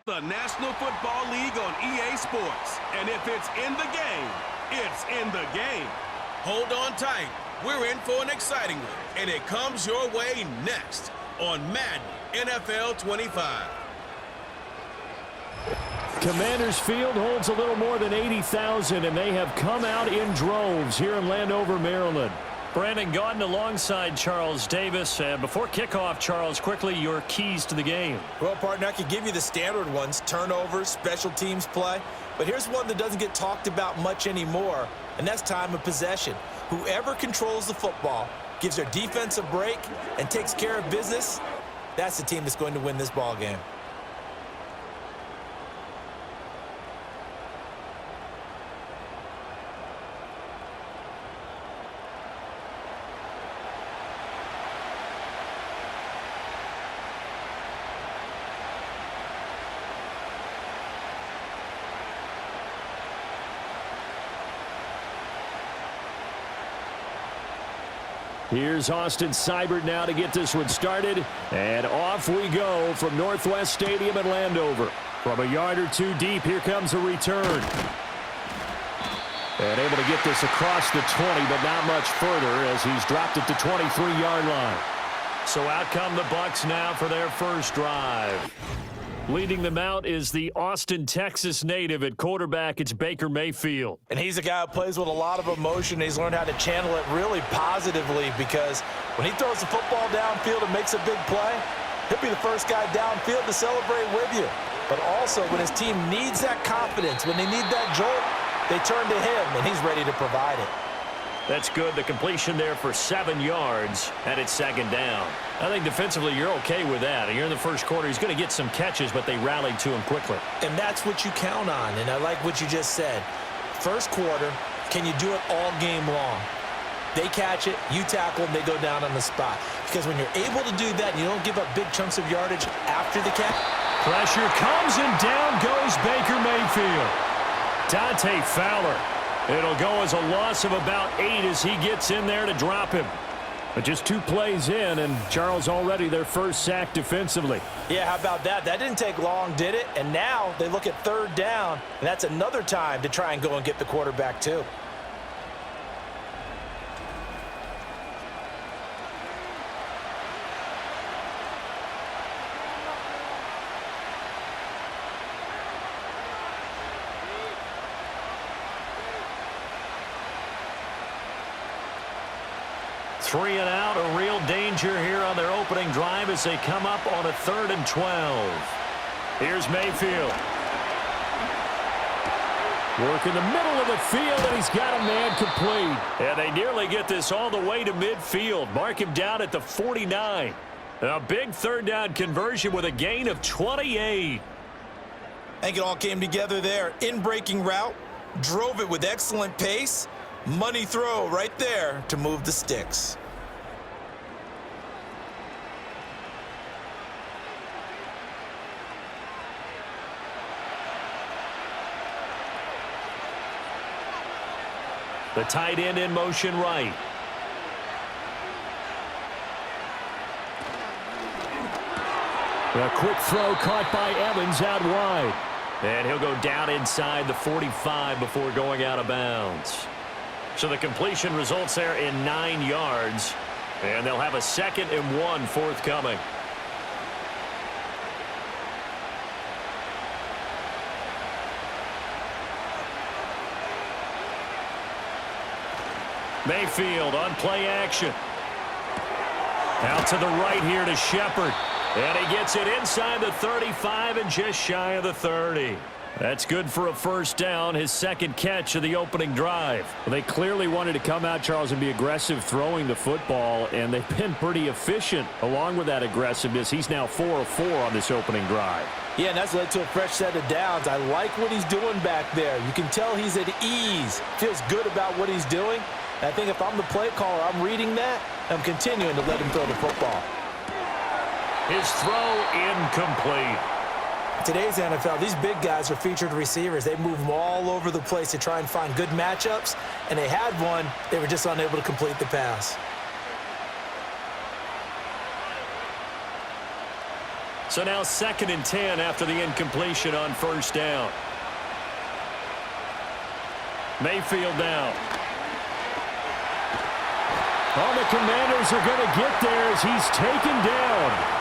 The National Football League on EA Sports. And if it's in the game, it's in the game. Hold on tight. We're in for an exciting one. And it comes your way next on Madden NFL 25. Commanders Field holds a little more than 80,000, and they have come out in droves here in Landover, Maryland. Brandon Gaudin alongside Charles Davis. Before kickoff, Charles, quickly your keys to the game. Well, partner, I could give you the standard ones, turnovers, special teams play. But here's one that doesn't get talked about much anymore, and that's time of possession. Whoever controls the football, gives their defense a break, and takes care of business, that's the team that's going to win this ball game. Here's Austin Seibert now to get this one started. And off we go from Northwest Stadium in Landover. From a yard or two deep, here comes a return. And able to get this across the 20, but not much further as he's dropped it to 23-yard line. So out come the Bucs now for their first drive. Leading them out is the Austin, Texas native. At quarterback, it's Baker Mayfield. And he's a guy who plays with a lot of emotion. He's learned how to channel it really positively because when he throws the football downfield and makes a big play, he'll be the first guy downfield to celebrate with you. But also, when his team needs that confidence, when they need that jolt, they turn to him, and he's ready to provide it. That's good. The completion there for 7 yards, and it's second down. I think defensively you're okay with that. You're in the first quarter. He's going to get some catches, but they rallied to him quickly. And that's what you count on, and I like what you just said. First quarter, can you do it all game long? They catch it, you tackle them, they go down on the spot. Because when you're able to do that, and you don't give up big chunks of yardage after the catch. Pressure comes, and down goes Baker Mayfield. Dante Fowler. It'll go as a loss of about 8 as he gets in there to drop him. But just 2 plays in, and Charles already their first sack defensively. Yeah, how about that? That didn't take long, did it? And now they look at third down, and that's another time to try and go and get the quarterback too. Three and out, a real danger here on their opening drive as they come up on a 3rd and 12. Here's Mayfield. Work in the middle of the field, and he's got a man complete. And they nearly get this all the way to midfield. Mark him down at the 49. A big 3rd down conversion with a gain of 28. I think it all came together there. In-breaking route, drove it with excellent pace. Money throw right there to move the sticks. The tight end in motion right. A quick throw caught by Evans out wide. And he'll go down inside the 45 before going out of bounds. So the completion results there in 9 yards. And they'll have a 2nd and 1 forthcoming. Mayfield on play action. Out to the right here to Shepard. And he gets it inside the 35 and just shy of the 30. That's good for a first down, his 2nd catch of the opening drive. Well, they clearly wanted to come out, Charles, and be aggressive throwing the football, and they've been pretty efficient along with that aggressiveness. He's now 4 of 4 on this opening drive. Yeah, and that's led to a fresh set of downs. I like what he's doing back there. You can tell he's at ease, feels good about what he's doing. And I think if I'm the play caller, I'm reading that, I'm continuing to let him throw the football. His throw incomplete. Today's NFL, these big guys are featured receivers. They move them all over the place to try and find good matchups, and they had one. They were just unable to complete the pass. So now 2nd and 10 after the incompletion on first down. Mayfield now. Oh, the Commanders are going to get there as he's taken down.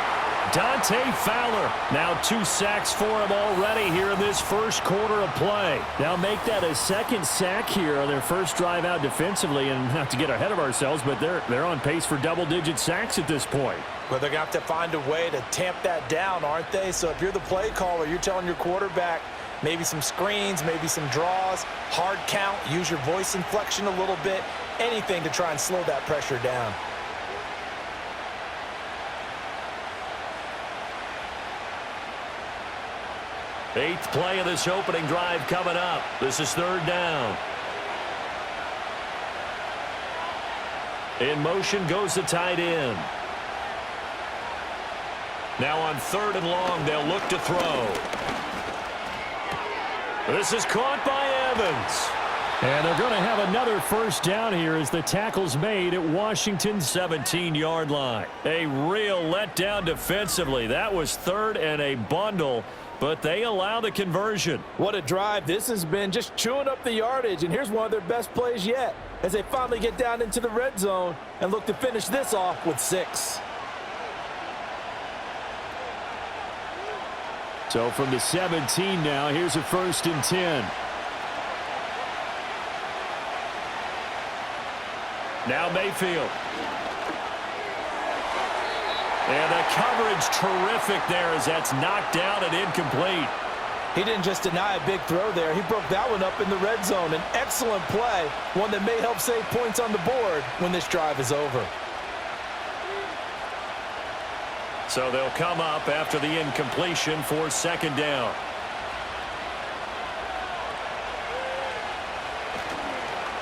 Dante Fowler. Now 2 sacks for him already here in this first quarter of play. Now make that a 2nd sack here on their first drive out defensively, and not to get ahead of ourselves, but they're on pace for double-digit sacks at this point. But they're going to have to find a way to tamp that down, aren't they? So if you're the play caller, you're telling your quarterback maybe some screens, maybe some draws, hard count, use your voice inflection a little bit, anything to try and slow that pressure down. Eighth play of this opening drive coming up. This is 3rd down. In motion goes the tight end. Now on 3rd and long, they'll look to throw. This is caught by Evans. And they're going to have another first down here as the tackle's made at Washington's 17-yard line. A real letdown defensively. That was 3rd and a bundle, but they allow the conversion. What a drive this has been, just chewing up the yardage. And here's one of their best plays yet as they finally get down into the red zone and look to finish this off with 6. So from the 17 now, here's a 1st and 10. Now Mayfield. And the coverage terrific there as that's knocked down and incomplete. He didn't just deny a big throw there. He broke that one up in the red zone. An excellent play, one that may help save points on the board when this drive is over. So they'll come up after the incompletion for 2nd down.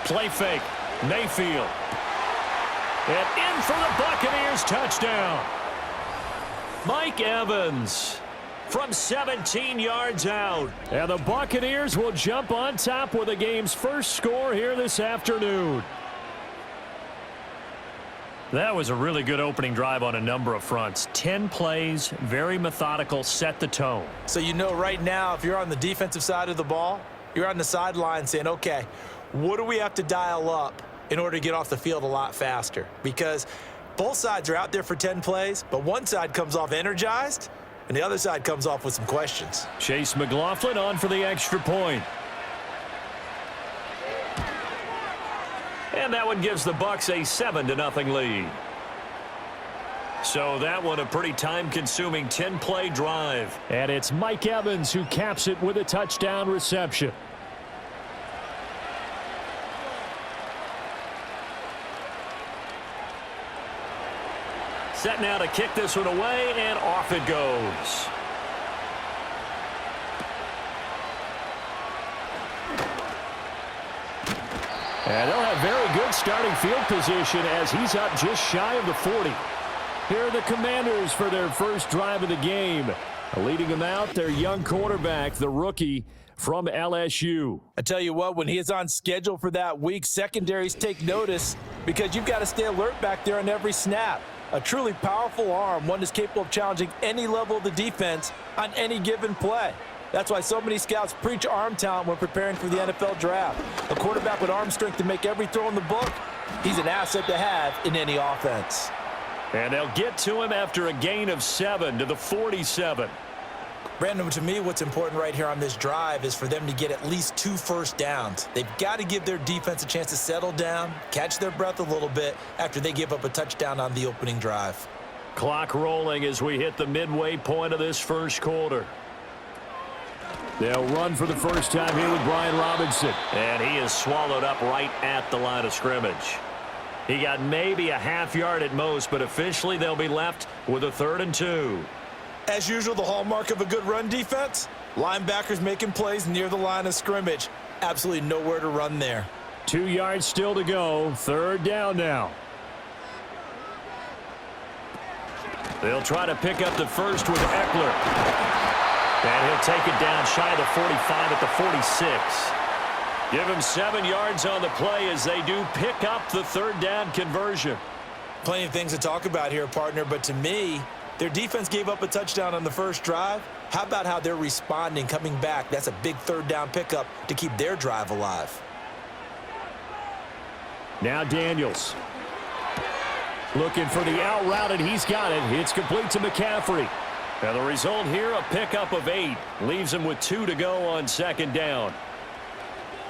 Play fake. Mayfield. And in for the Buccaneers touchdown. Mike Evans from 17 yards out. And the Buccaneers will jump on top with the game's first score here this afternoon. That was a really good opening drive on a number of fronts. 10 plays, very methodical, set the tone. So you know right now, if you're on the defensive side of the ball, you're on the sideline saying, okay, what do we have to dial up in order to get off the field a lot faster? Because both sides are out there for 10 plays, but one side comes off energized, and the other side comes off with some questions. Chase McLaughlin on for the extra point. And that one gives the Bucs a 7-0 lead. So that one a pretty time-consuming 10-play drive. And it's Mike Evans who caps it with a touchdown reception. Set now to kick this one away, and off it goes. And they'll have very good starting field position as he's up just shy of the 40. Here are the Commanders for their first drive of the game. Leading them out, their young quarterback, the rookie from LSU. I tell you what, when he is on schedule for that week, secondaries take notice because you've got to stay alert back there on every snap. A truly powerful arm, one that's capable of challenging any level of the defense on any given play. That's why so many scouts preach arm talent when preparing for the NFL draft. A quarterback with arm strength to make every throw in the book, he's an asset to have in any offense. And they'll get to him after a gain of 7 to the 47. Brandon, to me, what's important right here on this drive is for them to get at least 2 first downs. They've got to give their defense a chance to settle down, catch their breath a little bit after they give up a touchdown on the opening drive. Clock rolling as we hit the midway point of this first quarter. They'll run for the first time here with Brian Robinson. And he is swallowed up right at the line of scrimmage. He got maybe a half yard at most, but officially they'll be left with a 3rd and 2. As usual, the hallmark of a good run defense, linebackers making plays near the line of scrimmage. Absolutely nowhere to run there. 2 yards still to go. 3rd down now. They'll try to pick up the first with Eckler. And he'll take it down shy of the 45 at the 46. Give him 7 yards on the play as they do pick up the 3rd down conversion. Plenty of things to talk about here, partner, but to me, Their defense gave up a touchdown on the first drive. How about how they're responding, coming back? That's a big third down pickup to keep their drive alive. Now Daniels. Looking for the out route, and he's got it. It's complete to McCaffrey. And the result here, a pickup of 8. Leaves him with 2 to go on second down.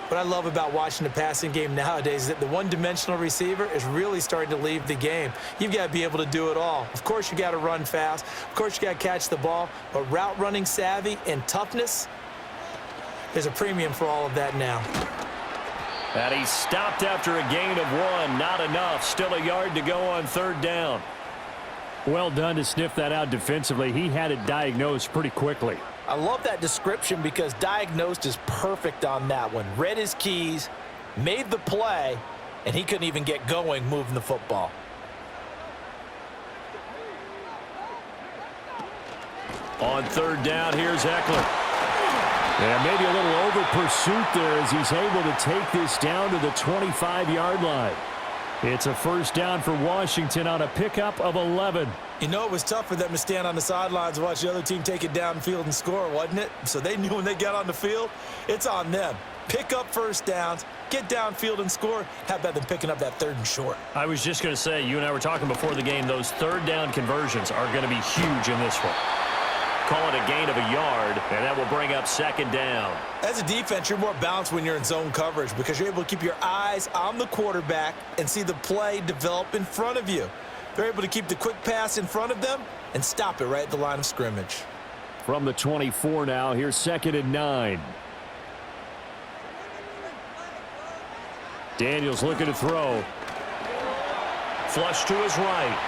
What I love about watching the passing game nowadays is that the one-dimensional receiver is really starting to leave the game. You've got to be able to do it all. Of course, you got to run fast. Of course, you got to catch the ball. But route running savvy and toughness, there's a premium for all of that now. And he stopped after a gain of 1. Not enough. Still a yard to go on third down. Well done to sniff that out defensively. He had it diagnosed pretty quickly. I love that description because diagnosed is perfect on that one. Read his keys, made the play, and he couldn't even get going moving the football. On third down, here's Eckler. And maybe a little over pursuit there as he's able to take this down to the 25-yard line. It's a first down for Washington on a pickup of 11. You know, it was tough for them to stand on the sidelines and watch the other team take it downfield and score, wasn't it? So they knew when they got on the field, it's on them. Pick up first downs, get downfield and score. How about them picking up that third and short? I was just going to say, you and I were talking before the game, those third down conversions are going to be huge in this one. Call it a gain of a yard, and that will bring up second down. As a defense, you're more balanced when you're in zone coverage because you're able to keep your eyes on the quarterback and see the play develop in front of you. They're able to keep the quick pass in front of them and stop it right at the line of scrimmage. From the 24 now, here's 2nd and 9. Daniels looking to throw. Flush to his right.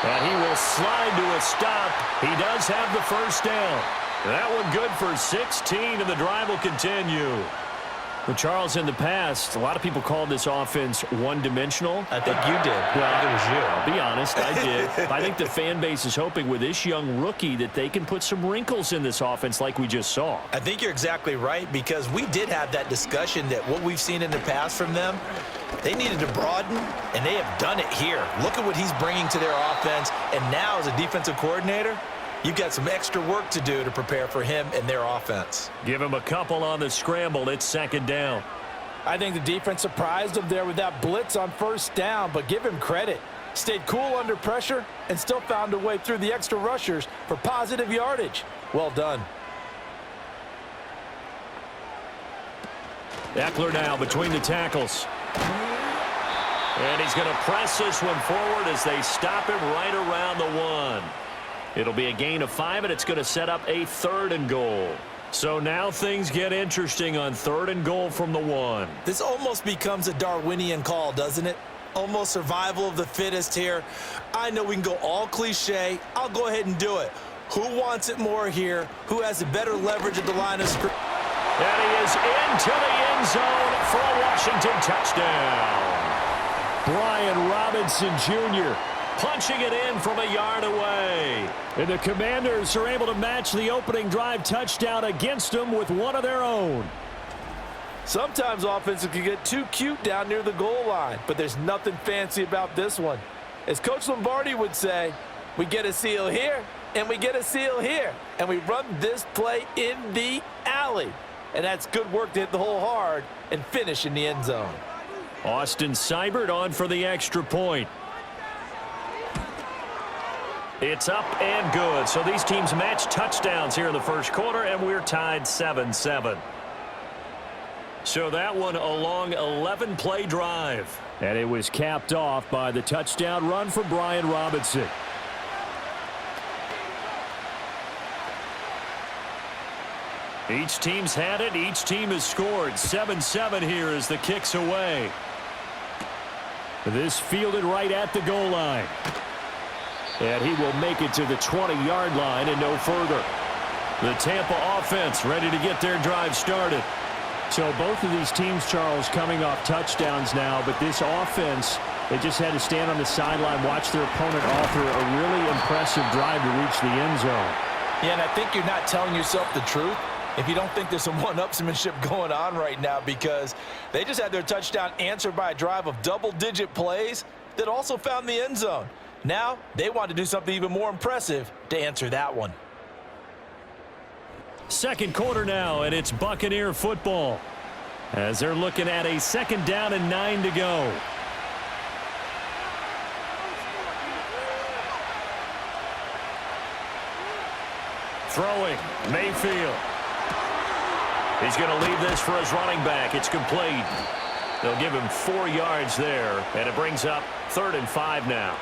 And he will slide to a stop. He does have the first down. That one good for 16, and the drive will continue. Well, Charles, in the past, a lot of people called this offense one-dimensional. I think you did. Well, it was you. I'll be honest, I did. I think the fan base is hoping with this young rookie that they can put some wrinkles in this offense like we just saw. I think you're exactly right because we did have that discussion that what we've seen in the past from them, they needed to broaden, and they have done it here. Look at what he's bringing to their offense, and now as a defensive coordinator, you've got some extra work to do to prepare for him and their offense. Give him a couple on the scramble. It's second down. I think the defense surprised him there with that blitz on first down, but give him credit. Stayed cool under pressure and still found a way through the extra rushers for positive yardage. Well done. Eckler now between the tackles. And he's going to press this one forward as they stop him right around the 1. It'll be a gain of 5, and it's going to set up a 3rd and goal. So now things get interesting on 3rd and goal from the 1. This almost becomes a Darwinian call, doesn't it? Almost survival of the fittest here. I know we can go all cliche. I'll go ahead and do it. Who wants it more here? Who has the better leverage at the line of scrimmage? And he is into the end zone for a Washington touchdown. Brian Robinson Jr. punching it in from a yard away. And the Commanders are able to match the opening drive touchdown against them with one of their own. Sometimes offenses can get too cute down near the goal line, but there's nothing fancy about this one. As Coach Lombardi would say, we get a seal here, and we get a seal here, and we run this play in the alley. And that's good work to hit the hole hard and finish in the end zone. Austin Seibert on for the extra point. It's up and good. So these teams match touchdowns here in the first quarter, and we're tied 7-7. So that one a long 11-play drive. And it was capped off by the touchdown run for Brian Robinson. Each team's had it. Each team has scored. 7-7 here as the kick's away. This fielded right at the goal line. And he will make it to the 20-yard line and no further. The Tampa offense ready to get their drive started. So both of these teams, Charles, coming off touchdowns now, but this offense, they just had to stand on the sideline, watch their opponent offer a really impressive drive to reach the end zone. Yeah, and I think you're not telling yourself the truth if you don't think there's some one-upsmanship going on right now, because they just had their touchdown answered by a drive of double-digit plays that also found the end zone. Now, they want to do something even more impressive to answer that one. Second quarter now, and it's Buccaneer football, as they're looking at a 2nd down and 9 to go. Throwing, Mayfield. He's going to leave this for his running back. It's complete. They'll give him 4 yards there, and it brings up 3rd and 5 now.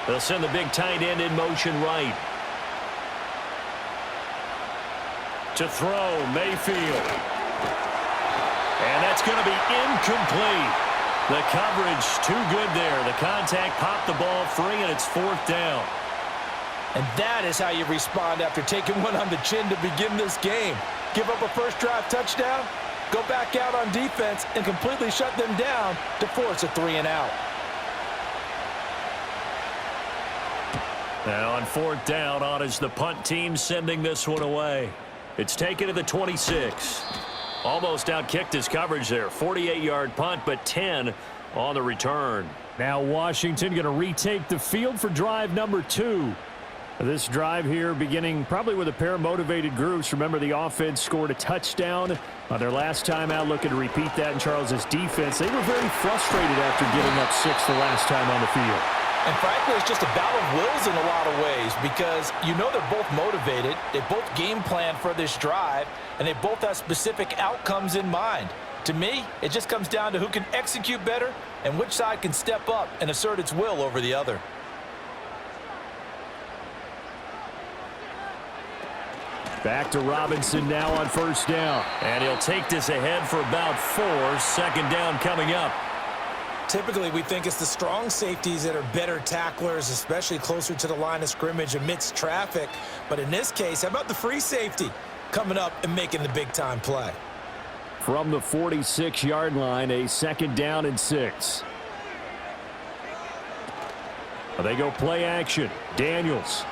They'll send the big tight end in motion right. To throw, Mayfield. And that's going to be incomplete. The coverage too good there. The contact popped the ball free, and it's 4th down. And that is how you respond after taking one on the chin to begin this game. Give up a first drive touchdown, go back out on defense, and completely shut them down to force a 3-and-out. Now on 4th down, on is the punt team sending this one away. It's taken to the 26. Almost outkicked his coverage there. 48-yard punt, but 10 on the return. Now Washington going to retake the field for drive number 2. This drive here beginning probably with a pair of motivated groups. Remember, the offense scored a touchdown on their last time out. Looking to repeat that in Charles's defense. They were very frustrated after giving up 6 the last time on the field. And frankly, it's just a battle of wills in a lot of ways because you know they're both motivated. They both game plan for this drive, and they both have specific outcomes in mind. To me, it just comes down to who can execute better and which side can step up and assert its will over the other. Back to Robinson now on 1st down. And he'll take this ahead for about 4. 2nd down coming up. Typically, we think it's the strong safeties that are better tacklers, especially closer to the line of scrimmage amidst traffic. But in this case, how about the free safety coming up and making the big-time play? From the 46-yard line, a 2nd down and 6. They go play action. Daniels.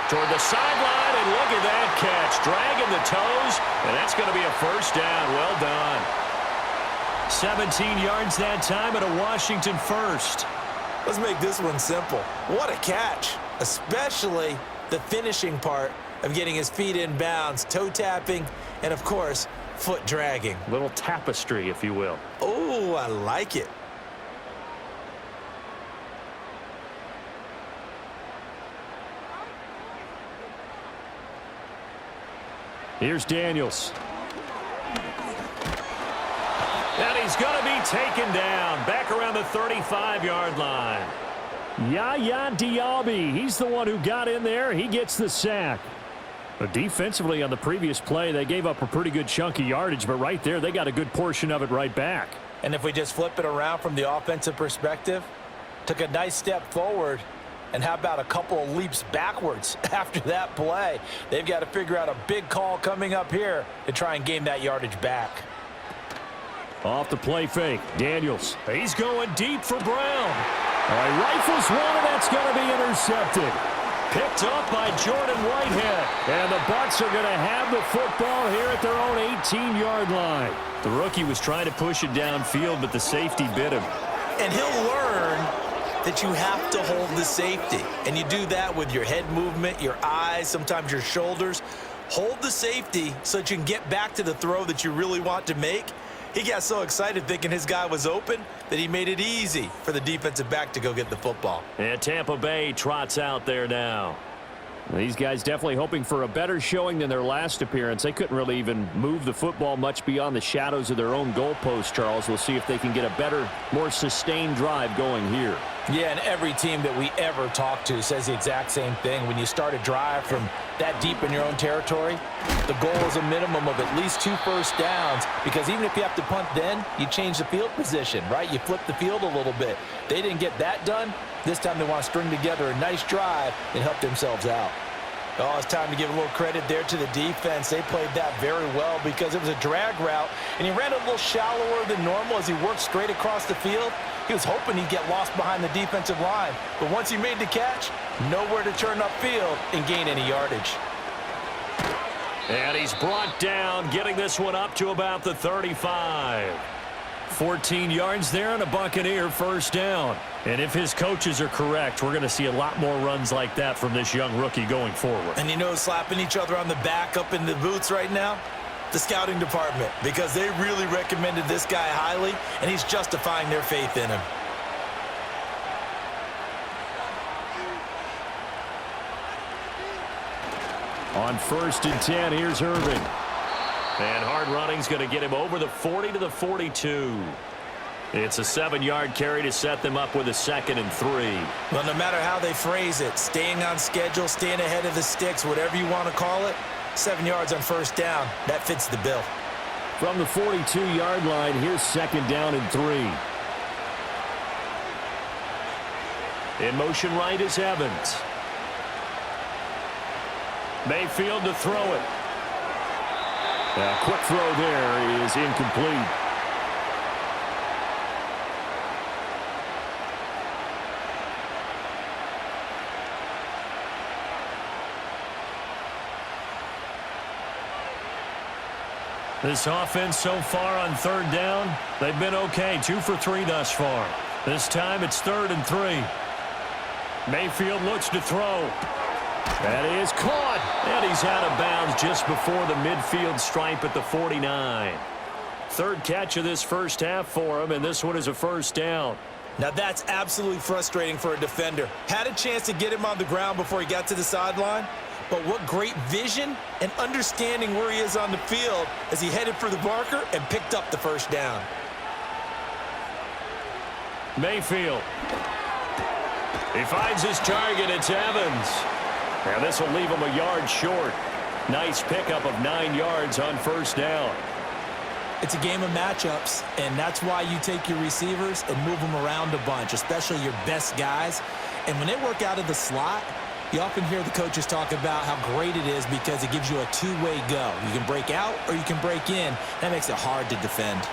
Toward the sideline, and look at that catch. Dragging the toes, and that's going to be a 1st down. Well done. 17 yards that time, and a Washington 1st. Let's make this one simple. What a catch, especially the finishing part of getting his feet in bounds, toe tapping, and of course, foot dragging. Little tapestry, if you will. Oh, I like it. Here's Daniels. And he's going to be taken down back around the 35-yard line. Yaya Diaby, he's the one who got in there. He gets the sack. But defensively on the previous play, they gave up a pretty good chunk of yardage, but right there, they got a good portion of it right back. And if we just flip it around from the offensive perspective, took a nice step forward, and how about a couple of leaps backwards after that play? They've got to figure out a big call coming up here to try and gain that yardage back. Off the play fake, Daniels. He's going deep for Brown. All right, rifles one, and that's going to be intercepted. Picked up by Jordan Whitehead. And the Bucs are going to have the football here at their own 18-yard line. The rookie was trying to push it downfield, but the safety bit him. And he'll learn that you have to hold the safety. And you do that with your head movement, your eyes, sometimes your shoulders. Hold the safety so that you can get back to the throw that you really want to make. He got so excited thinking his guy was open that he made it easy for the defensive back to go get the football. And Tampa Bay trots out there now. These guys definitely hoping for a better showing than their last appearance. They couldn't really even move the football much beyond the shadows of their own goalpost, Charles. We'll see if they can get a better, more sustained drive going here. Yeah, and every team that we ever talk to says the exact same thing. When you start a drive from that deep in your own territory, the goal is a minimum of at least 2 first downs, because even if you have to punt then, you change the field position, right? You flip the field a little bit. They didn't get that done. This time they want to string together a nice drive and help themselves out. Oh, it's time to give a little credit there to the defense. They played that very well because it was a drag route, and he ran a little shallower than normal as he worked straight across the field. He was hoping he'd get lost behind the defensive line, but once he made the catch, nowhere to turn upfield and gain any yardage. And he's brought down, getting this one up to about the 35. 14 yards there and a Buccaneer first down. And if his coaches are correct, we're going to see a lot more runs like that from this young rookie going forward. And you know, slapping each other on the back up in the boots right now? The scouting department, because they really recommended this guy highly, and he's justifying their faith in him. On 1st and 10, here's Irving. And hard running's going to get him over the 40 to the 42. It's a 7-yard carry to set them up with a 2nd and 3. Well, no matter how they phrase it, staying on schedule, staying ahead of the sticks, whatever you want to call it, 7 yards on first down, that fits the bill. From the 42-yard line, here's 2nd down and 3. In motion right is Evans. Mayfield to throw it. A quick throw there is incomplete. This offense so far on 3rd down, they've been okay. 2 for 3 thus far. This time it's 3rd and 3. Mayfield looks to throw. That is caught, and he's out of bounds just before the midfield stripe at the 49. 3rd catch of this first half for him, and this one is a first down. Now that's absolutely frustrating for a defender. Had a chance to get him on the ground before he got to the sideline, but what great vision and understanding where he is on the field as he headed for the marker and picked up the first down. Mayfield. He finds his target. It's Evans. And this will leave him a yard short. Nice pickup of 9 yards on first down. It's a game of matchups, and that's why you take your receivers and move them around a bunch, especially your best guys. And when they work out of the slot, you often hear the coaches talk about how great it is because it gives you a two-way go. You can break out or you can break in. That makes it hard to defend.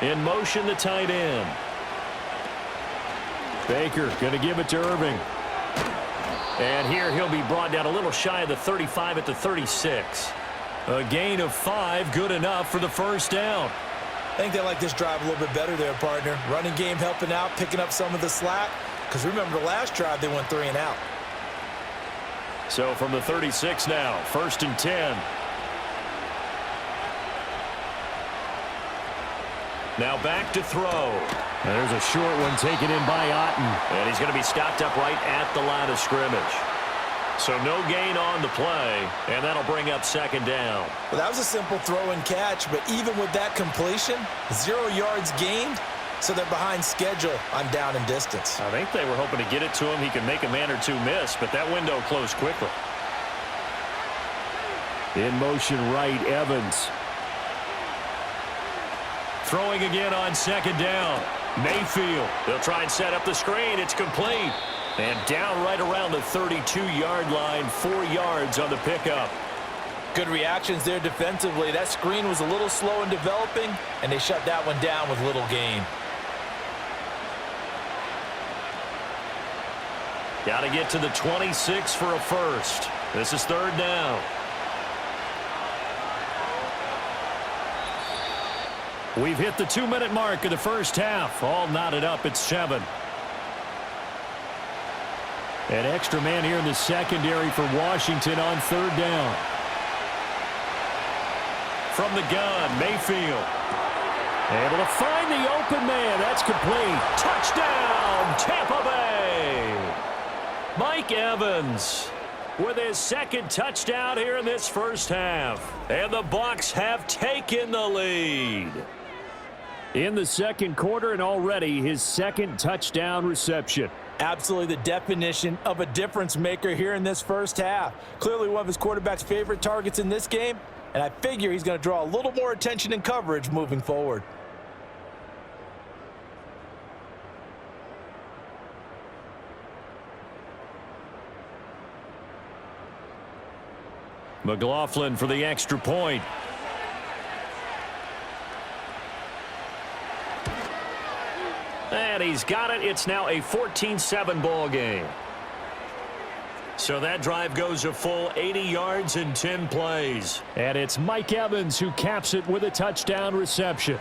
In motion, the tight end. Baker going to give it to Irving. And here he'll be brought down a little shy of the 35 at the 36. A gain of 5, good enough for the first down. I think they like this drive a little bit better there, partner. Running game helping out, picking up some of the slack. Because remember, the last drive they went 3 and out. So from the 36 now, 1st and 10. Now back to throw. There's a short one taken in by Otten. And he's going to be stopped up right at the line of scrimmage. So no gain on the play, and that'll bring up 2nd down. Well, that was a simple throw and catch, but even with that completion, 0 yards gained, so they're behind schedule on down and distance. I think they were hoping to get it to him. He could make a man or two miss, but that window closed quickly. In motion right, Evans. Throwing again on 2nd down. Mayfield. They'll try and set up the screen. It's complete. And down right around the 32-yard line, 4 yards on the pickup. Good reactions there defensively. That screen was a little slow in developing, and they shut that one down with little gain. Got to get to the 26 for a first. This is 3rd down. We've hit the 2-minute mark of the first half. All knotted up at 7. An extra man here in the secondary for Washington on 3rd down. From the gun, Mayfield. Able to find the open man. That's complete. Touchdown, Tampa Bay. Mike Evans with his 2nd touchdown here in this first half. And the Bucs have taken the lead. In the 2nd quarter, and already his 2nd touchdown reception. Absolutely the definition of a difference maker here in this first half. Clearly one of his quarterback's favorite targets in this game, and I figure he's going to draw a little more attention and coverage moving forward. McLaughlin for the extra point. And he's got it. It's now a 14-7 ball game. So that drive goes a full 80 yards in 10 plays. And it's Mike Evans who caps it with a touchdown reception.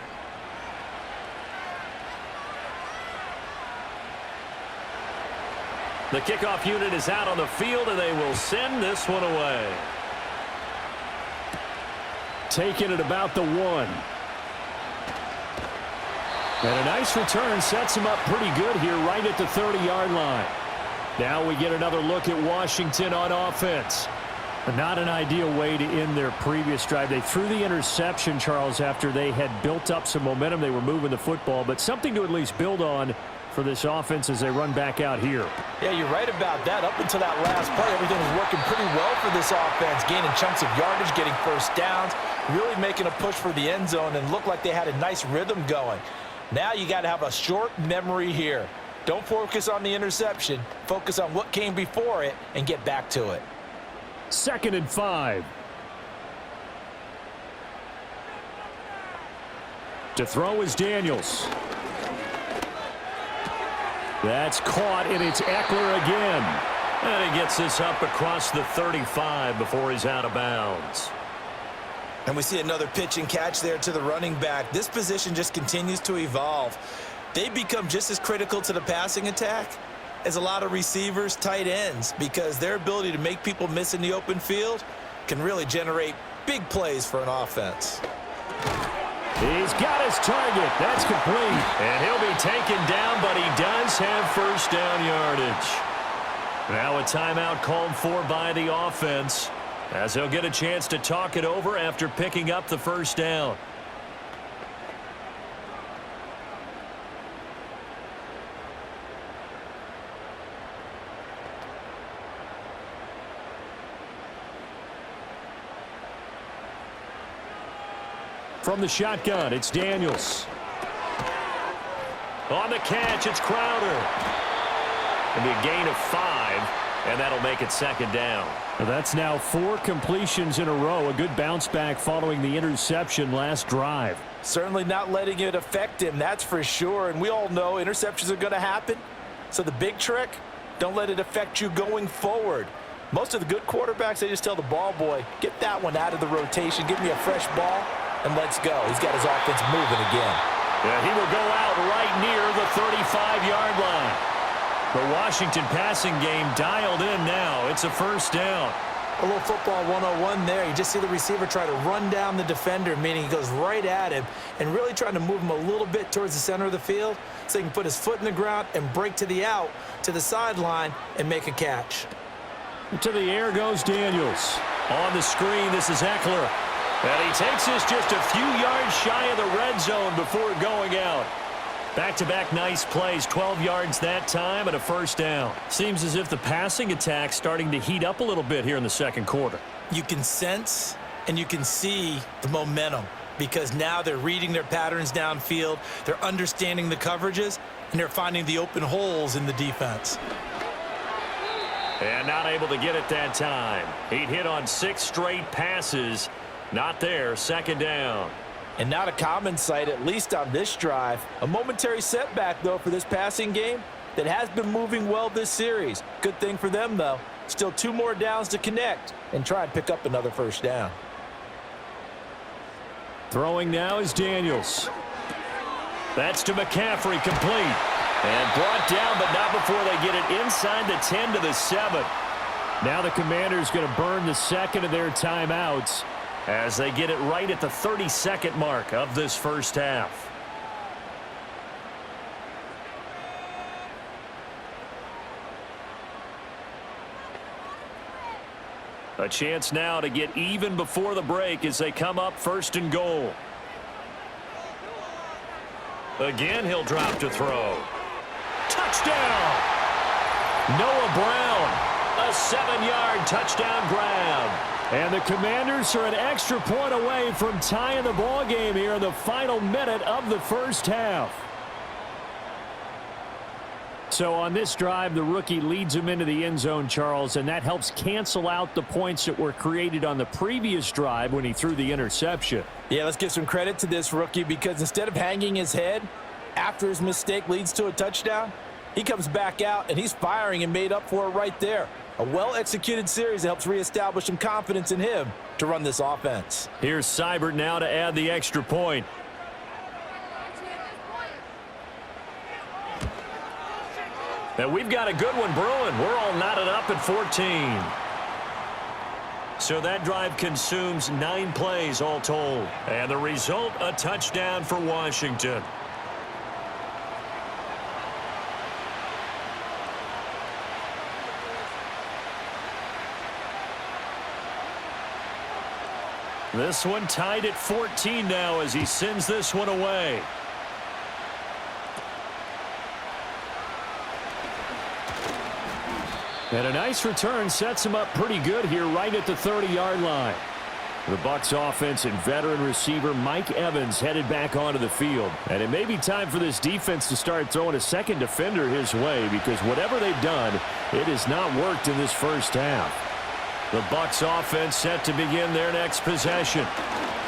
The kickoff unit is out on the field, and they will send this one away. Taking it about the 1. And a nice return sets him up pretty good here right at the 30-yard line. Now we get another look at Washington on offense. Not an ideal way to end their previous drive. They threw the interception, Charles, after they had built up some momentum. They were moving the football, but something to at least build on for this offense as they run back out here. Yeah, you're right about that. Up until that last play, everything was working pretty well for this offense, gaining chunks of yardage, getting first downs, really making a push for the end zone, and looked like they had a nice rhythm going. Now you got to have a short memory here. Don't focus on the interception. Focus on what came before it and get back to it. 2nd and 5. To throw is Daniels. That's caught, and it's Eckler again. And he gets this up across the 35 before he's out of bounds. And we see another pitch and catch there to the running back. This position just continues to evolve. They become just as critical to the passing attack as a lot of receivers, tight ends, because their ability to make people miss in the open field can really generate big plays for an offense. He's got his target. That's complete. And he'll be taken down, but he does have first down yardage. Now a timeout called for by the offense, as he'll get a chance to talk it over after picking up the first down. From the shotgun, it's Daniels. On the catch, it's Crowder. It'll be a gain of 5, and that'll make it 2nd down. That's now 4 completions in a row. A good bounce back following the interception last drive. Certainly not letting it affect him, that's for sure. And we all know interceptions are going to happen. So the big trick, don't let it affect you going forward. Most of the good quarterbacks, they just tell the ball boy, get that one out of the rotation, give me a fresh ball, and let's go. He's got his offense moving again. Yeah, he will go out right near the 35-yard line. The Washington passing game dialed in now. It's a first down. A little football 101 there. You just see the receiver try to run down the defender, meaning he goes right at him and really trying to move him a little bit towards the center of the field so he can put his foot in the ground and break to the out, to the sideline, and make a catch. To the air goes Daniels. On the screen, this is Eckler. And he takes this just a few yards shy of the red zone before going out. Back-to-back nice plays, 12 yards that time and a first down. Seems as if the passing attack's starting to heat up a little bit here in the second quarter. You can sense and you can see the momentum because now they're reading their patterns downfield, they're understanding the coverages, and they're finding the open holes in the defense. And not able to get it that time. He'd hit on 6 straight passes. Not there, 2nd down. And not a common sight, at least on this drive. A momentary setback, though, for this passing game that has been moving well this series. Good thing for them, though. Still 2 more downs to connect and try and pick up another first down. Throwing now is Daniels. That's to McCaffrey, complete. And brought down, but not before they get it inside the 10 to the 7. Now the Commanders going to burn the second of their timeouts as they get it right at the 30-second mark of this first half. A chance now to get even before the break as they come up 1st and goal. Again, he'll drop to throw. Touchdown! Noah Brown, a 7-yard touchdown grab. And the Commanders are an extra point away from tying the ball game here in the final minute of the first half. So on this drive, the rookie leads him into the end zone, Charles, and that helps cancel out the points that were created on the previous drive when he threw the interception. Yeah, let's give some credit to this rookie because instead of hanging his head after his mistake leads to a touchdown, he comes back out and he's firing and made up for it right there. A well-executed series that helps reestablish some confidence in him to run this offense. Here's Seibert now to add the extra point. And we've got a good one brewing. We're all knotted up at 14. So that drive consumes 9 plays all told. And the result, a touchdown for Washington. This one tied at 14 now as he sends this one away. And a nice return sets him up pretty good here right at the 30-yard line. The Bucs offense and veteran receiver Mike Evans headed back onto the field. And it may be time for this defense to start throwing a second defender his way because whatever they've done, it has not worked in this first half. The Bucs offense set to begin their next possession.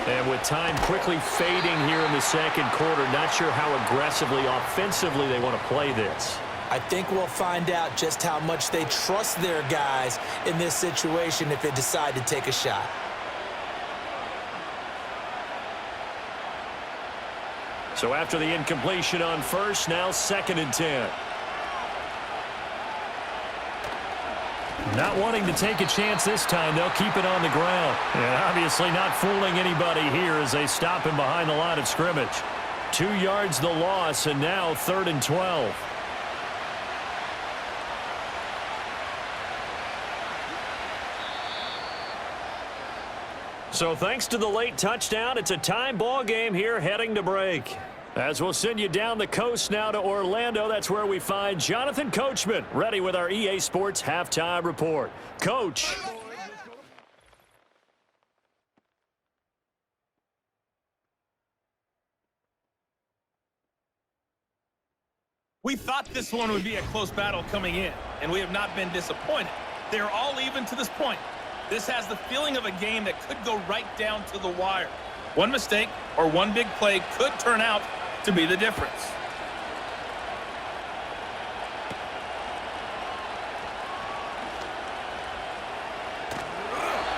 And with time quickly fading here in the second quarter, not sure how aggressively, offensively they want to play this. I think we'll find out just how much they trust their guys in this situation if they decide to take a shot. So after the incompletion on first, now 2nd and 10. Not wanting to take a chance this time, they'll keep it on the ground. And obviously not fooling anybody here as they stop him behind the line of scrimmage. 2 yards the loss, and now 3rd and 12. So thanks to the late touchdown, it's a time ball game here heading to break. As we'll send you down the coast now to Orlando, that's where we find Jonathan Coachman ready with our EA Sports Halftime Report. Coach. We thought this one would be a close battle coming in, and we have not been disappointed. They're all even to this point. This has the feeling of a game that could go right down to the wire. One mistake or one big play could turn out to be the difference.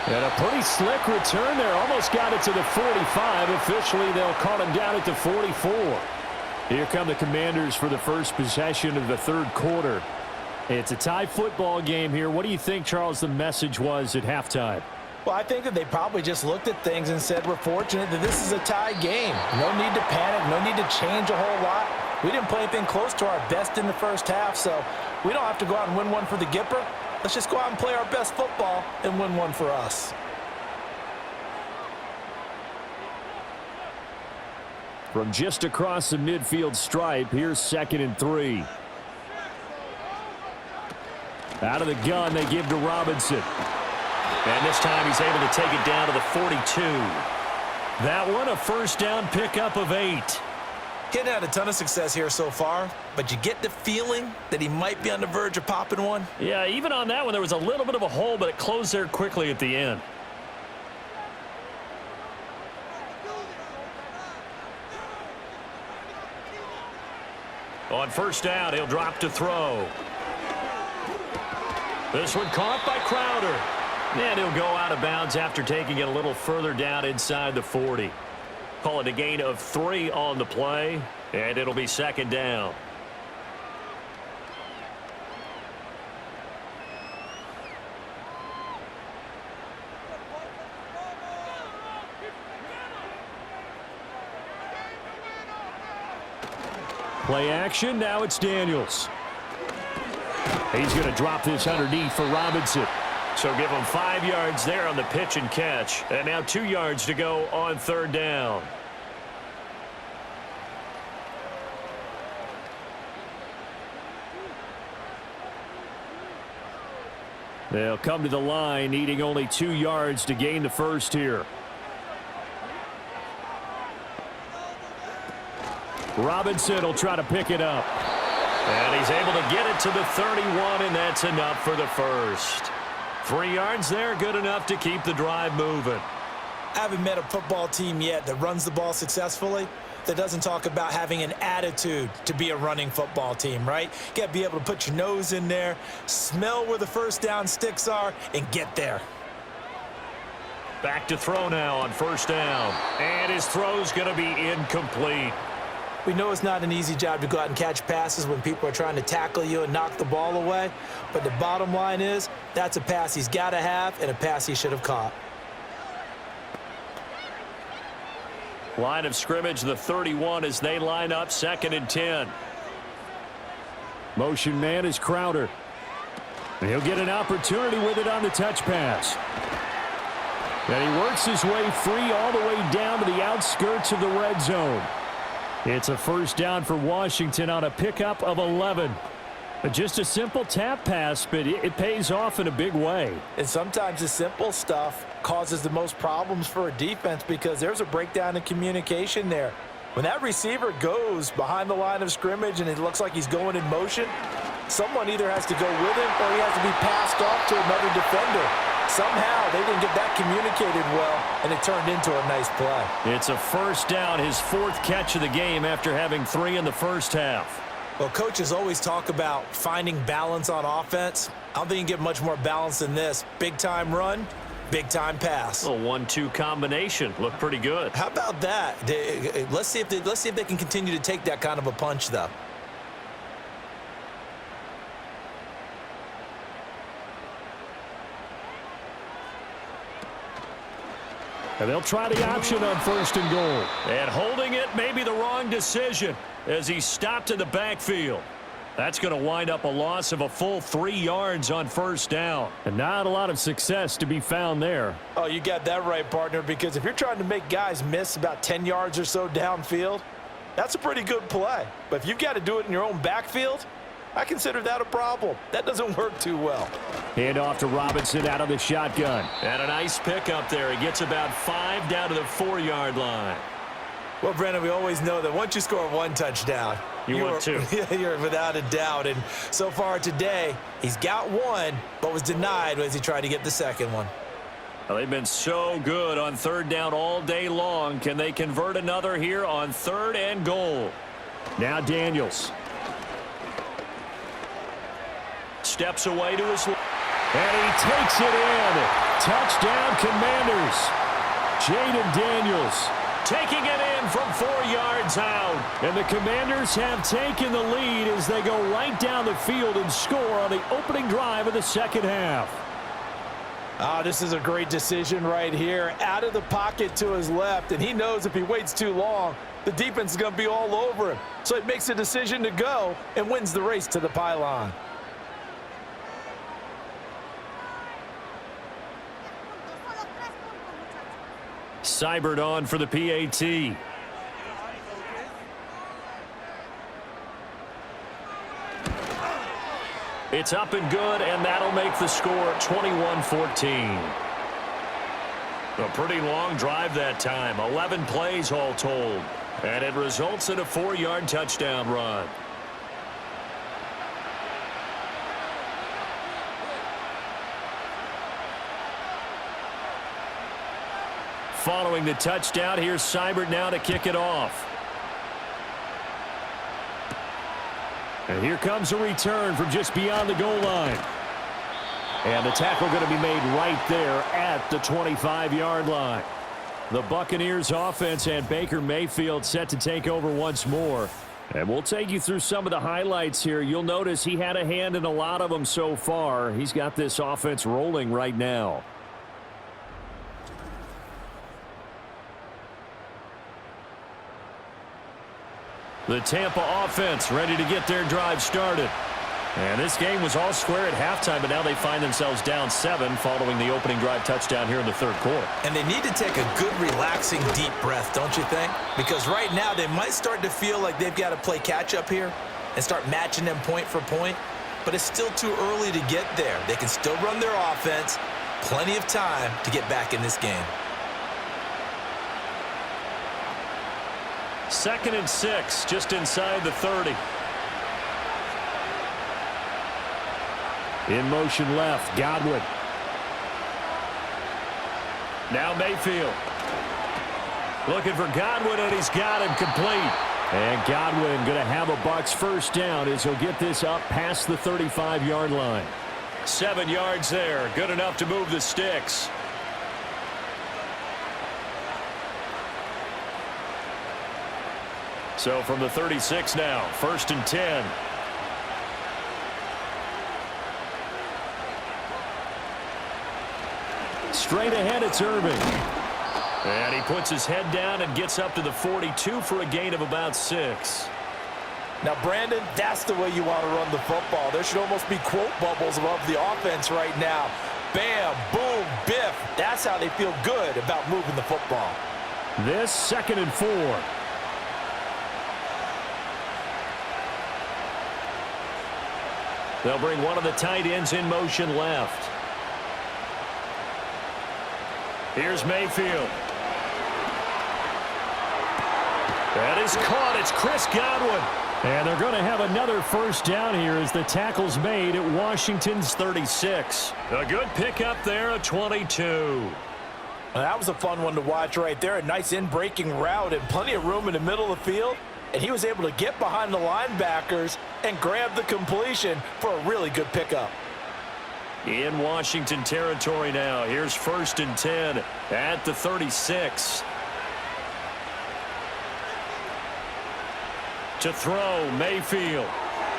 And a pretty slick return there. Almost got it to the 45. Officially, they'll call him down at the 44. Here come the Commanders for the first possession of the third quarter. It's a tie football game here. What do you think, Charles, the message was at halftime? Well, I think that they probably just looked at things and said, we're fortunate that this is a tie game. No need to panic. No need to change a whole lot. We didn't play anything close to our best in the first half, so we don't have to go out and win one for the Gipper. Let's just go out and play our best football and win one for us. From just across the midfield stripe, here's 2nd and 3. Out of the gun, they give to Robinson. And this time he's able to take it down to the 42. That one, a first down pickup of 8. He hadn't had a ton of success here so far, but you get the feeling that he might be on the verge of popping one. Yeah, even on that one, there was a little bit of a hole, but it closed there quickly at the end. On first down, he'll drop to throw. This one caught by Crowder. And he'll go out of bounds after taking it a little further down inside the 40. Call it a gain of 3 on the play, and it'll be 2nd down. Play action, now it's Daniels. He's going to drop this underneath for Robinson. So give him 5 yards there on the pitch and catch. And now 2 yards to go on 3rd down. They'll come to the line, needing only 2 yards to gain the first here. Robinson will try to pick it up. And he's able to get it to the 31, and that's enough for the first. 3 yards there, good enough to keep the drive moving. I haven't met a football team yet that runs the ball successfully that doesn't talk about having an attitude to be a running football team, right? You got to be able to put your nose in there, smell where the first down sticks are, and get there. Back to throw now on first down. And his throw's going to be incomplete. We know it's not an easy job to go out and catch passes when people are trying to tackle you and knock the ball away. But the bottom line is, that's a pass he's got to have and a pass he should have caught. Line of scrimmage, the 31, as they line up 2nd and 10. Motion man is Crowder. And he'll get an opportunity with it on the touch pass. And he works his way free all the way down to the outskirts of the red zone. It's a first down for Washington on a pickup of 11. But just a simple tap pass, but it pays off in a big way. And sometimes the simple stuff causes the most problems for a defense because there's a breakdown in communication there. When that receiver goes behind the line of scrimmage and it looks like he's going in motion, someone either has to go with him or he has to be passed off to another defender. Somehow they didn't get that communicated well, and it turned into a nice play. It's a first down, his 4th catch of the game after having 3 in the first half. Well, coaches always talk about finding balance on offense. I don't think you can get much more balance than this. Big-time run, big-time pass. A 1-2 combination. Looked pretty good. How about that? Let's see if they can continue to take that kind of a punch, though. And they'll try the option on 1st and goal. And holding it may be the wrong decision as he stopped in the backfield. That's going to wind up a loss of a full 3 yards on first down. And not a lot of success to be found there. Oh, you got that right, partner, because if you're trying to make guys miss about 10 yards or so downfield, that's a pretty good play. But if you've got to do it in your own backfield, I consider that a problem. That doesn't work too well. Hand off to Robinson out of the shotgun. And a nice pickup there. He gets about 5 down to the 4-yard line. Well, Brandon, we always know that once you score 1 touchdown, want 2. You're without a doubt. And so far today, he's got 1, but was denied as he tried to get the 2nd one. Well, they've been so good on 3rd down all day long. Can they convert another here on 3rd and goal? Now Daniels. Steps away to his left. And he takes it in. Touchdown, Commanders. Jaden Daniels taking it in from 4 yards out. And the Commanders have taken the lead as they go right down the field and score on the opening drive of the 2nd half. This is a great decision right here. Out of the pocket to his left, and he knows if he waits too long, the defense is going to be all over him. So he makes a decision to go and wins the race to the pylon. Seibert on for the PAT. It's up and good, and that'll make the score 21-14. A pretty long drive that time, 11 plays all told, and it results in a 4-yard touchdown run. Following the touchdown, here's Seibert now to kick it off. And here comes a return from just beyond the goal line. And the tackle going to be made right there at the 25-yard line. The Buccaneers offense and Baker Mayfield set to take over once more. And we'll take you through some of the highlights here. You'll notice he had a hand in a lot of them so far. He's got this offense rolling right now. The Tampa offense ready to get their drive started. And this game was all square at halftime, but now they find themselves down 7 following the opening drive touchdown here in the 3rd quarter. And they need to take a good, relaxing, deep breath, don't you think? Because right now they might start to feel like they've got to play catch-up here and start matching them point for point. But it's still too early to get there. They can still run their offense. Plenty of time to get back in this game. 2nd and 6, just inside the 30. In motion left, Godwin. Now Mayfield. Looking for Godwin, and he's got him complete. And Godwin going to have a Bucs first down as he'll get this up past the 35-yard line. 7 yards there. Good enough to move the sticks. So from the 36 now, 1st and 10. Straight ahead, it's Irving. And he puts his head down and gets up to the 42 for a gain of about 6. Now, Brandon, that's the way you want to run the football. There should almost be quote bubbles above the offense right now. Bam, boom, biff. That's how they feel good about moving the football. This 2nd and 4. They'll bring one of the tight ends in motion left. Here's Mayfield. That is caught. It's Chris Godwin. And they're going to have another first down here as the tackle's made at Washington's 36. A good pickup there at 22. Well, that was a fun one to watch right there. A nice in-breaking route and plenty of room in the middle of the field. And he was able to get behind the linebackers and grab the completion for a really good pickup. In Washington territory now. Here's 1st and 10 at the 36. To throw, Mayfield.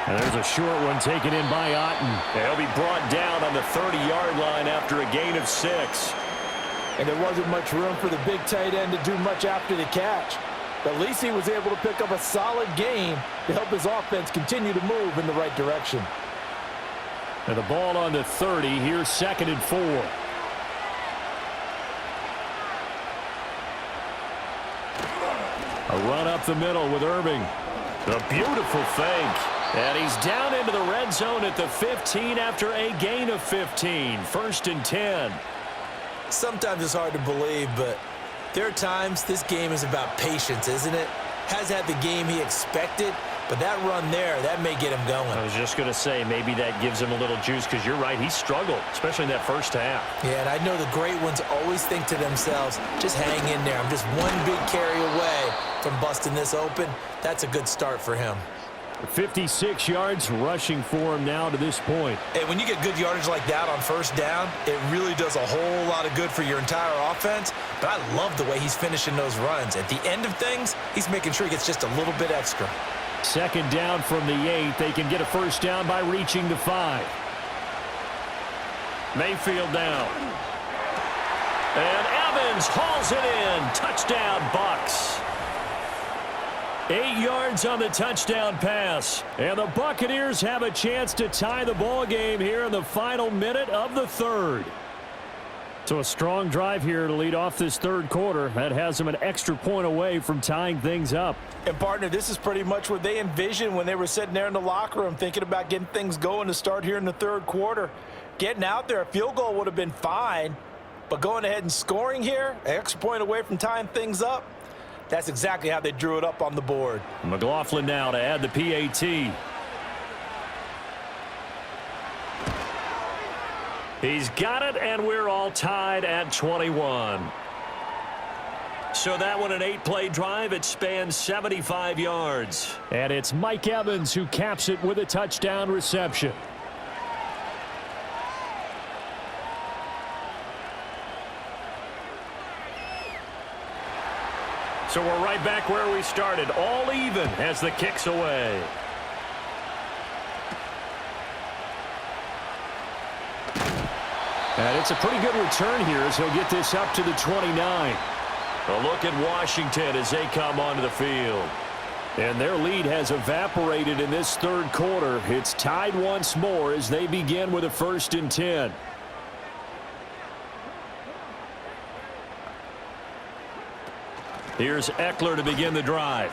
And there's a short one taken in by Otten. He'll be brought down on the 30-yard line after a gain of 6. And there wasn't much room for the big tight end to do much after the catch. But at least he was able to pick up a solid gain to help his offense continue to move in the right direction. And the ball on the 30. Here's 2nd and 4. A run up the middle with Irving. A beautiful fake. And he's down into the red zone at the 15 after a gain of 15. 1st and 10. Sometimes it's hard to believe, but there are times this game is about patience, isn't it? Has had the game he expected, but that run there, that may get him going. I was just going to say, maybe that gives him a little juice, because you're right, he struggled, especially in that first half. Yeah, and I know the great ones always think to themselves, just hang in there. I'm just one big carry away from busting this open. That's a good start for him. 56 yards rushing for him now to this point. And when you get good yardage like that on first down, it really does a whole lot of good for your entire offense. But I love the way he's finishing those runs. At the end of things, he's making sure he gets just a little bit extra. 2nd down from the 8. They can get a first down by reaching the 5. Mayfield down. And Evans hauls it in. Touchdown, Bucs. 8 yards on the touchdown pass. And the Buccaneers have a chance to tie the ball game here in the final minute of the 3rd. So a strong drive here to lead off this 3rd quarter. That has them an extra point away from tying things up. And, partner, this is pretty much what they envisioned when they were sitting there in the locker room thinking about getting things going to start here in the 3rd quarter. Getting out there, a field goal would have been fine. But going ahead and scoring here, an extra point away from tying things up, that's exactly how they drew it up on the board. McLaughlin now to add the PAT. He's got it, and we're all tied at 21. So that one, an 8-play drive. It spans 75 yards. And it's Mike Evans who caps it with a touchdown reception. So we're right back where we started, all even as the kick's away. And it's a pretty good return here as he'll get this up to the 29. A look at Washington as they come onto the field. And their lead has evaporated in this 3rd quarter. It's tied once more as they begin with a 1st and 10. Here's Eckler to begin the drive.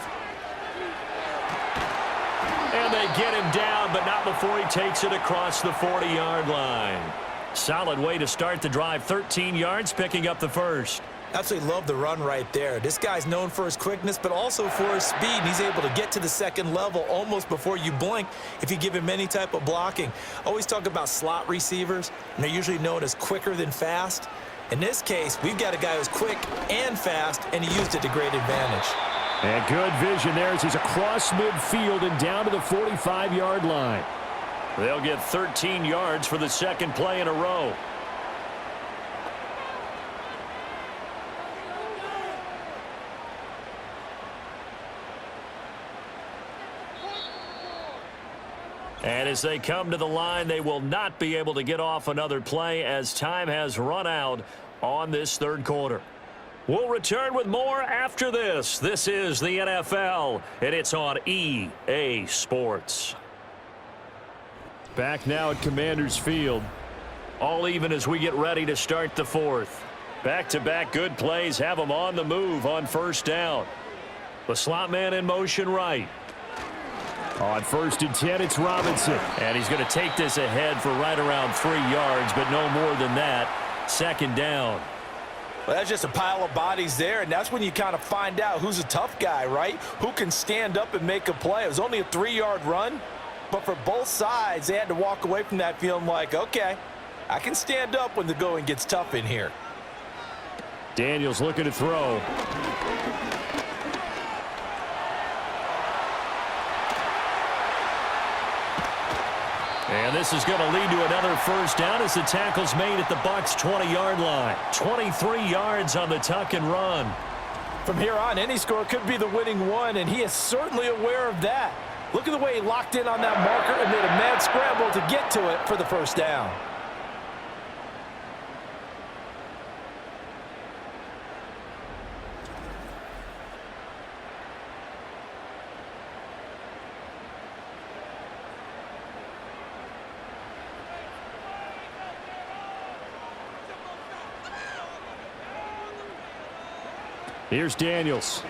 And they get him down, but not before he takes it across the 40-yard line. Solid way to start the drive. 13 yards, picking up the first. Absolutely love the run right there. This guy's known for his quickness, but also for his speed. And he's able to get to the second level almost before you blink if you give him any type of blocking. Always talk about slot receivers, and they're usually known as quicker than fast. In this case, we've got a guy who's quick and fast, and he used it to great advantage. And good vision there as he's across midfield and down to the 45-yard line. They'll get 13 yards for the second play in a row. And as they come to the line, they will not be able to get off another play as time has run out on this third quarter. We'll return with more after this. This is the NFL, and it's on EA Sports. Back now at Commanders Field. All even as we get ready to start the fourth. Back-to-back good plays have them on the move on first down. The slot man in motion right. On 1st and 10, it's Robinson. And he's going to take this ahead for right around 3 yards, but no more than that. Second down. Well, that's just a pile of bodies there, and that's when you kind of find out who's a tough guy, right? Who can stand up and make a play. It was only a 3-yard run, but for both sides, they had to walk away from that feeling like, okay, I can stand up when the going gets tough in here. Daniels looking to throw. And this is going to lead to another first down as the tackle's made at the Bucs' 20-yard line. 23 yards on the tuck and run. From here on, any score could be the winning one, and he is certainly aware of that. Look at the way he locked in on that marker and made a mad scramble to get to it for the first down. Here's Daniels.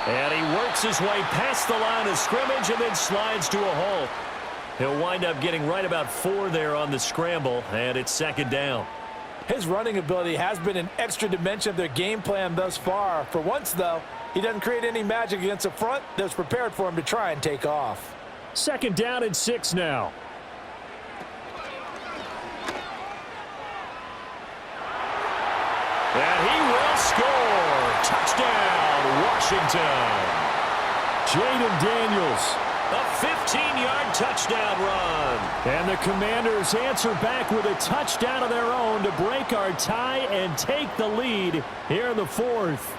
And he works his way past the line of scrimmage and then slides to a halt. He'll wind up getting right about 4 there on the scramble, and it's second down. His running ability has been an extra dimension of their game plan thus far. For once, though, he doesn't create any magic against the front that was prepared for him to try and take off. Second down and 6 now. And he will score. Touchdown, Washington. Jaden Daniels. A 15-yard touchdown run. And the Commanders answer back with a touchdown of their own to break our tie and take the lead here in the fourth.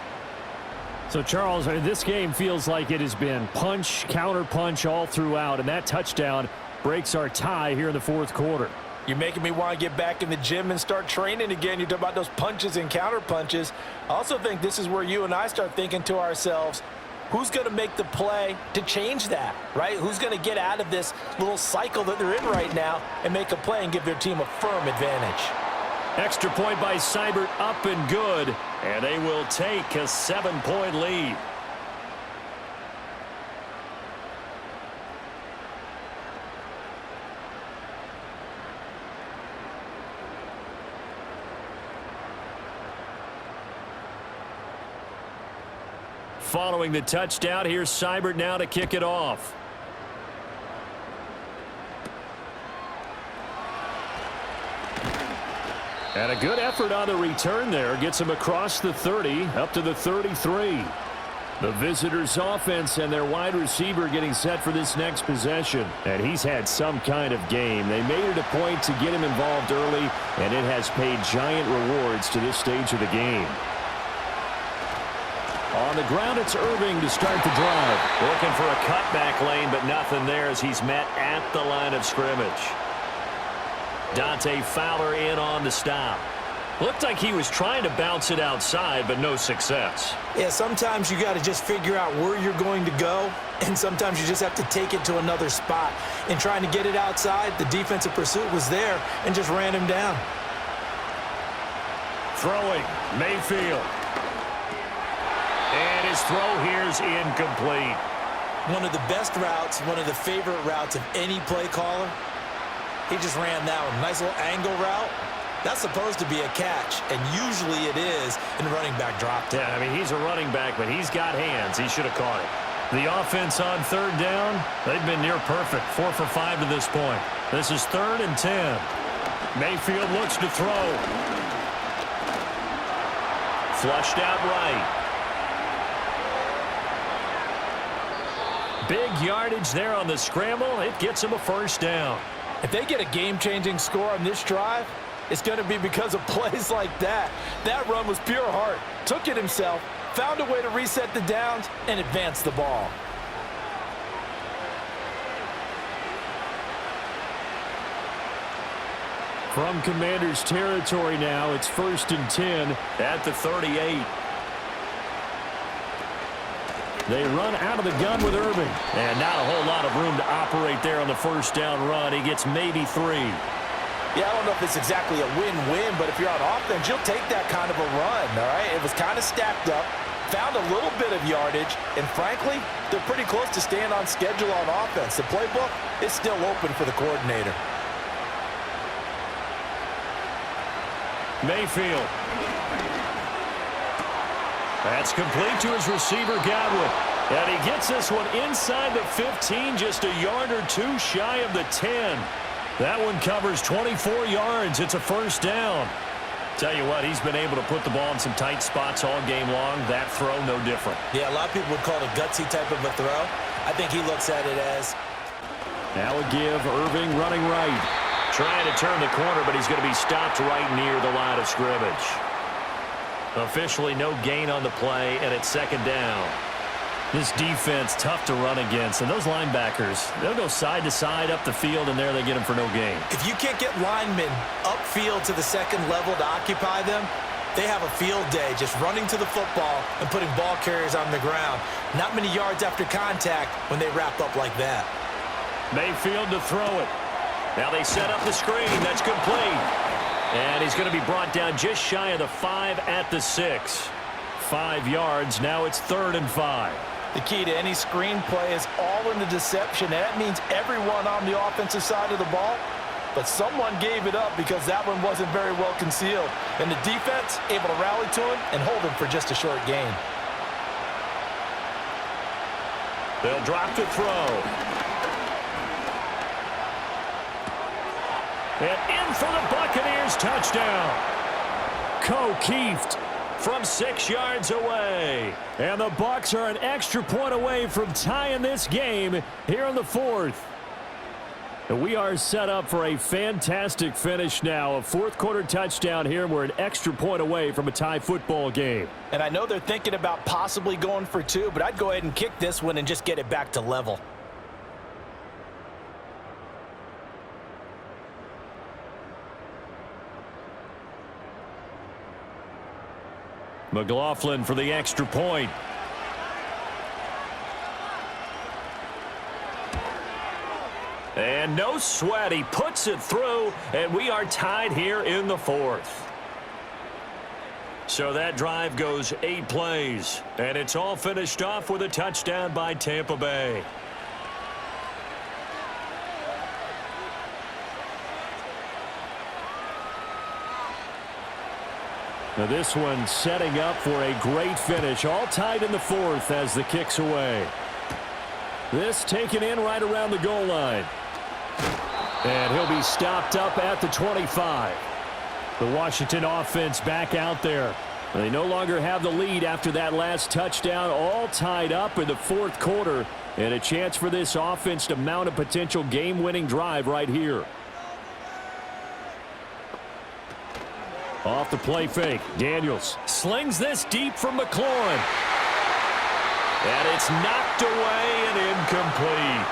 So, Charles, this game feels like it has been punch, counter-punch all throughout, and that touchdown breaks our tie here in the fourth quarter. You're making me want to get back in the gym and start training again. You talk about those punches and counter punches. I also think this is where you and I start thinking to ourselves, who's going to make the play to change that, right? Who's going to get out of this little cycle that they're in right now and make a play and give their team a firm advantage? Extra point by Seibert, up and good, and they will take a 7-point lead. Following the touchdown, here's Seibert now to kick it off. And a good effort on the return there. Gets him across the 30, up to the 33. The visitors' offense and their wide receiver getting set for this next possession. And he's had some kind of game. They made it a point to get him involved early, and it has paid giant rewards to this stage of the game. On the ground, it's Irving to start the drive. Looking for a cutback lane, but nothing there as he's met at the line of scrimmage. Dante Fowler in on the stop. Looked like he was trying to bounce it outside, but no success. Yeah, sometimes you got to just figure out where you're going to go, and sometimes you just have to take it to another spot. In trying to get it outside, the defensive pursuit was there and just ran him down. Throwing, Mayfield. And his throw here's incomplete. One of the best routes, one of the favorite routes of any play caller. He just ran that one. Nice little angle route. That's supposed to be a catch, and usually it is in running back drop. Yeah, I mean, he's a running back, but he's got hands. He should have caught it. The offense on third down, they've been near perfect, 4 for 5 to this point. This is 3rd and 10. Mayfield looks to throw. Flushed out right. Big yardage there on the scramble. It gets him a first down. If they get a game-changing score on this drive, it's going to be because of plays like that. That run was pure heart. Took it himself, found a way to reset the downs, and advance the ball. From Commanders territory now, it's 1st and 10 at the 38. They run out of the gun with Irving. And not a whole lot of room to operate there on the first down run. He gets maybe 3. Yeah, I don't know if it's exactly a win-win, but if you're on offense, you'll take that kind of a run, all right? It was kind of stacked up, found a little bit of yardage, and frankly, they're pretty close to staying on schedule on offense. The playbook is still open for the coordinator. Mayfield. That's complete to his receiver, Godwin. And he gets this one inside the 15, just a yard or 2 shy of the 10. That one covers 24 yards. It's a first down. Tell you what, he's been able to put the ball in some tight spots all game long. That throw, no different. Yeah, a lot of people would call it a gutsy type of a throw. I think he looks at it as... Now a give, Irving running right. Trying to turn the corner, but he's going to be stopped right near the line of scrimmage. Officially no gain on the play, and it's 2nd down. This defense, tough to run against, and those linebackers, they'll go side to side up the field, and there they get him for no gain. If you can't get linemen upfield to the 2nd level to occupy them, they have a field day just running to the football and putting ball carriers on the ground. Not many yards after contact when they wrap up like that. Mayfield to throw it. Now they set up the screen. That's complete. And he's going to be brought down just shy of the 5 at the 6. 5 yards. Now it's 3rd and 5. The key to any screen play is all in the deception. And that means everyone on the offensive side of the ball. But someone gave it up because that one wasn't very well concealed. And the defense able to rally to him and hold him for just a short gain. They'll drop to throw. And in for the Buccaneers, touchdown. Keeft from 6 yards away. And the Bucs are an extra point away from tying this game here in the 4th. And we are set up for a fantastic finish now. A 4th quarter touchdown here. We're an extra point away from a tie football game. And I know they're thinking about possibly going for 2, but I'd go ahead and kick this one and just get it back to level. McLaughlin for the extra point. And no sweat. He puts it through, and we are tied here in the 4th. So that drive goes 8 plays, and it's all finished off with a touchdown by Tampa Bay. Now this one setting up for a great finish. All tied in the 4th as the kick's away. This taken in right around the goal line. And he'll be stopped up at the 25. The Washington offense back out there. They no longer have the lead after that last touchdown. All tied up in the 4th quarter. And a chance for this offense to mount a potential game-winning drive right here. Off the play fake. Daniels slings this deep from McLaurin. And it's knocked away and incomplete.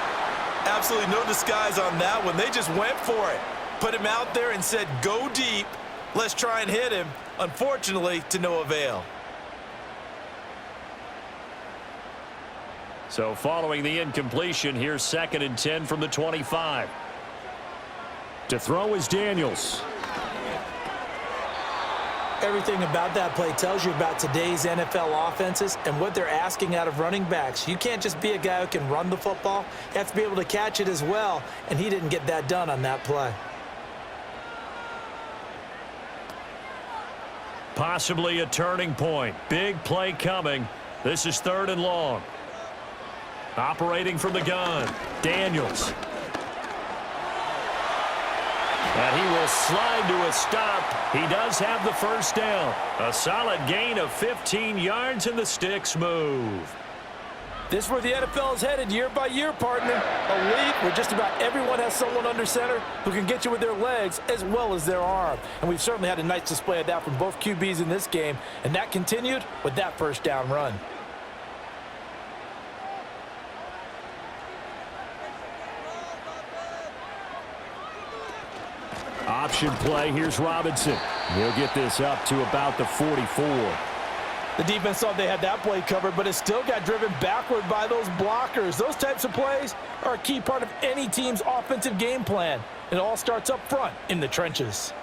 Absolutely no disguise on that one. They just went for it. Put him out there and said, go deep. Let's try and hit him. Unfortunately, to no avail. So following the incompletion, here's 2nd and 10 from the 25. To throw is Daniels. Everything about that play tells you about today's NFL offenses and what they're asking out of running backs. You can't just be a guy who can run the football. You have to be able to catch it as well, and he didn't get that done on that play. Possibly a turning point. Big play coming. This is 3rd and long. Operating from the gun, Daniels. And he will slide to a stop. He does have the first down. A solid gain of 15 yards, and the sticks move. This is where the NFL is headed year by year, partner. A league where just about everyone has someone under center who can get you with their legs as well as their arm. And we've certainly had a nice display of that from both QBs in this game, and that continued with that first down run. Option play. Here's Robinson. He'll get this up to about the 44. The defense thought they had that play covered, but it still got driven backward by those blockers. Those types of plays are a key part of any team's offensive game plan. It all starts up front in the trenches.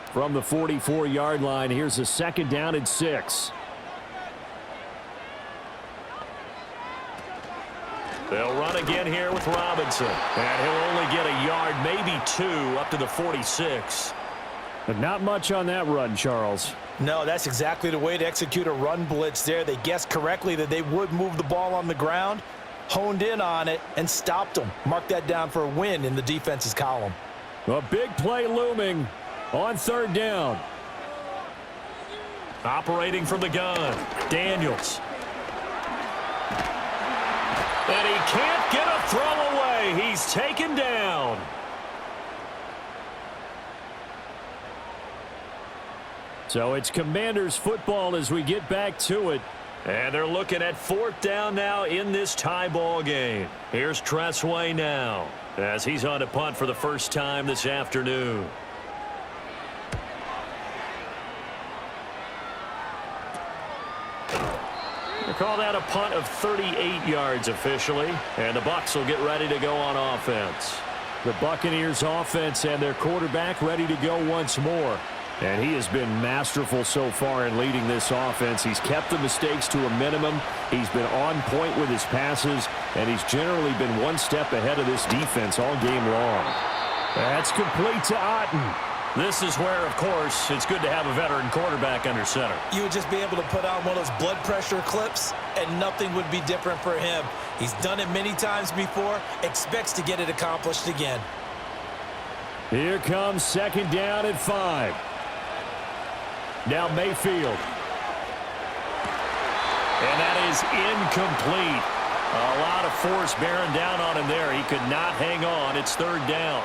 From the 44-yard line, here's a 2nd down and 6. They'll run again here with Robinson. And he'll only get a yard, maybe 2, up to the 46. But not much on that run, Charles. No, that's exactly the way to execute a run blitz there. They guessed correctly that they would move the ball on the ground, honed in on it, and stopped them. Mark that down for a win in the defense's column. A big play looming on 3rd down. Operating from the gun, Daniels. And he can't get a throw away. He's taken down. So it's Commanders football as we get back to it. And they're looking at 4th down now in this tie ball game. Here's Tressway now as he's on to punt for the first time this afternoon. They call that a punt of 38 yards officially. And the Bucs will get ready to go on offense. The Buccaneers offense and their quarterback ready to go once more. And he has been masterful so far in leading this offense. He's kept the mistakes to a minimum. He's been on point with his passes, and he's generally been one step ahead of this defense all game long. That's complete to Otten. This is where, of course, it's good to have a veteran quarterback under center. You would just be able to put on one of those blood pressure clips, and nothing would be different for him. He's done it many times before, expects to get it accomplished again. Here comes 2nd down and 5. Now Mayfield. And that is incomplete. A lot of force bearing down on him there. He could not hang on. It's 3rd down.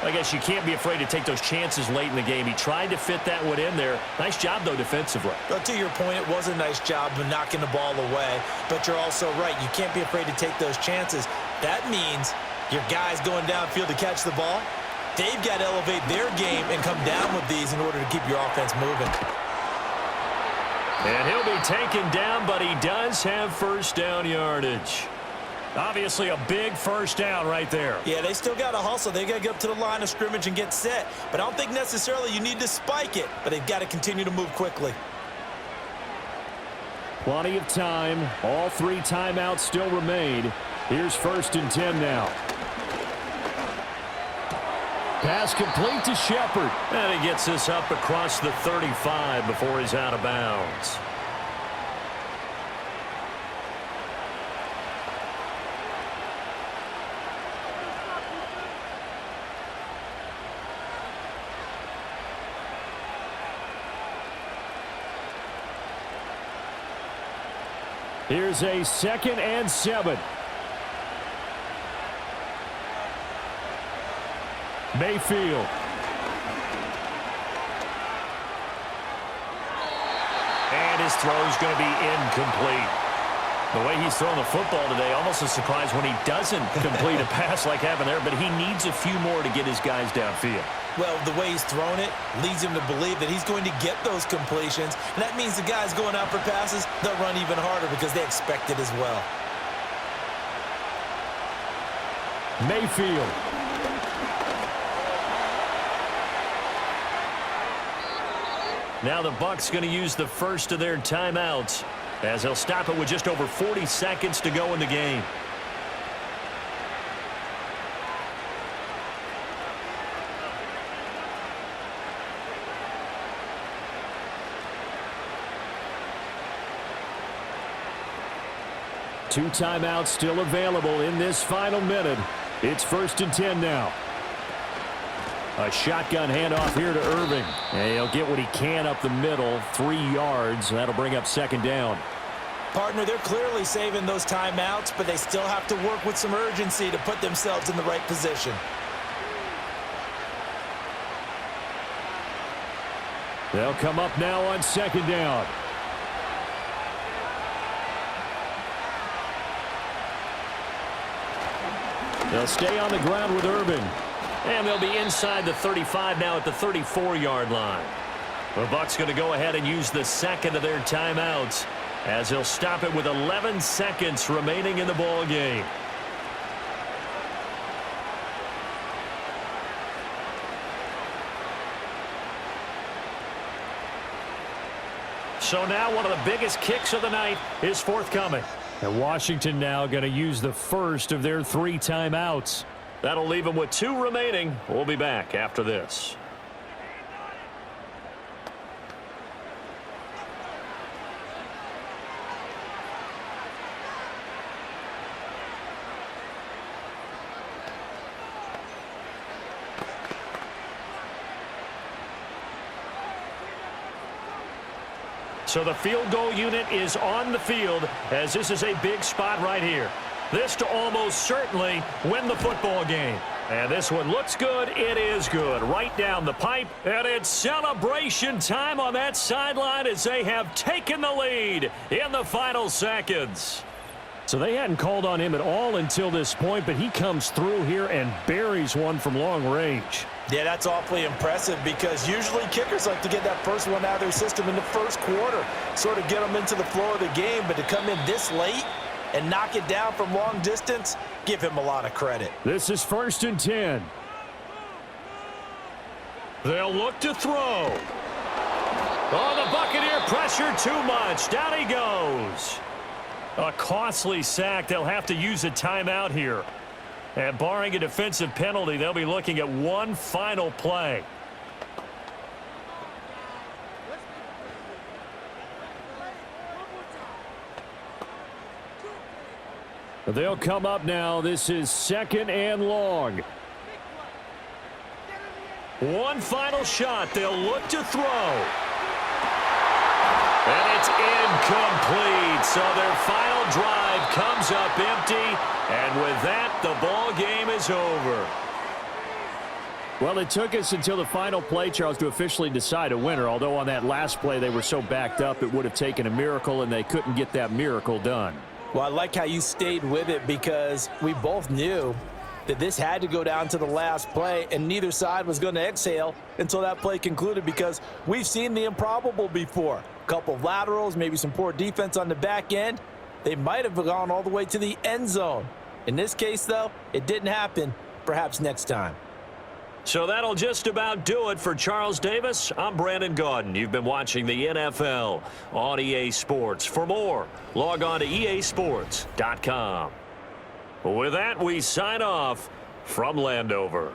I guess you can't be afraid to take those chances late in the game. He tried to fit that one in there. Nice job, though, defensively. Well, to your point, it was a nice job of knocking the ball away. But you're also right. You can't be afraid to take those chances. That means your guys going downfield to catch the ball, they've got to elevate their game and come down with these in order to keep your offense moving. And he'll be taken down, but he does have first down yardage. Obviously a big first down right there. Yeah, they still got to hustle. They got to get up to the line of scrimmage and get set. But I don't think necessarily you need to spike it, but they've got to continue to move quickly. Plenty of time. All 3 timeouts still remain. Here's 1st and 10 now. Pass complete to Shepard. And he gets this up across the 35 before he's out of bounds. Here's a 2nd and 7. Mayfield. And his throw is going to be incomplete. The way he's throwing the football today, almost a surprise when he doesn't complete a pass like happened there, but he needs a few more to get his guys downfield. Well, the way he's thrown it leads him to believe that he's going to get those completions. And that means the guys going out for passes, they'll run even harder because they expect it as well. Mayfield. Now the Bucs going to use the first of their timeouts as they'll stop it with just over 40 seconds to go in the game. 2 timeouts still available in this final minute. It's 1st and 10 now. A shotgun handoff here to Irving. And he'll get what he can up the middle, 3 yards. That'll bring up 2nd down. Partner, they're clearly saving those timeouts, but they still have to work with some urgency to put themselves in the right position. They'll come up now on 2nd down. They'll stay on the ground with Irving. And they'll be inside the 35 now at the 34-yard line. The Bucs going to go ahead and use the 2nd of their timeouts as they'll stop it with 11 seconds remaining in the ball game. So now one of the biggest kicks of the night is forthcoming. And Washington now going to use the 1st of their 3 timeouts. That'll leave them with 2 remaining. We'll be back after this. So the field goal unit is on the field as this is a big spot right here. This to almost certainly win the football game. And this one looks good. It is good. Right down the pipe. And it's celebration time on that sideline as they have taken the lead in the final seconds. So they hadn't called on him at all until this point, but he comes through here and buries one from long range. Yeah, that's awfully impressive because usually kickers like to get that first one out of their system in the first quarter, sort of get them into the flow of the game, but to come in this late and knock it down from long distance, give him a lot of credit. This is 1st and 10. They'll look to throw. Oh, the Buccaneer pressure too much. Down he goes. A costly sack. They'll have to use a timeout here. And barring a defensive penalty, they'll be looking at one final play. They'll come up now. This is 2nd and long. One final shot. They'll look to throw. And it's incomplete. So their final drive comes up empty. And with that, the ball game is over. Well, it took us until the final play, Charles, to officially decide a winner. Although on that last play they were so backed up, it would have taken a miracle, and they couldn't get that miracle done. Well, I like how you stayed with it because we both knew that this had to go down to the last play, and neither side was going to exhale until that play concluded because we've seen the improbable before. A couple of laterals, maybe some poor defense on the back end. They might have gone all the way to the end zone. In this case, though, it didn't happen. Perhaps next time. So that'll just about do it for Charles Davis. I'm Brandon Gaudin. You've been watching the NFL on EA Sports. For more, log on to easports.com. With that, we sign off from Landover.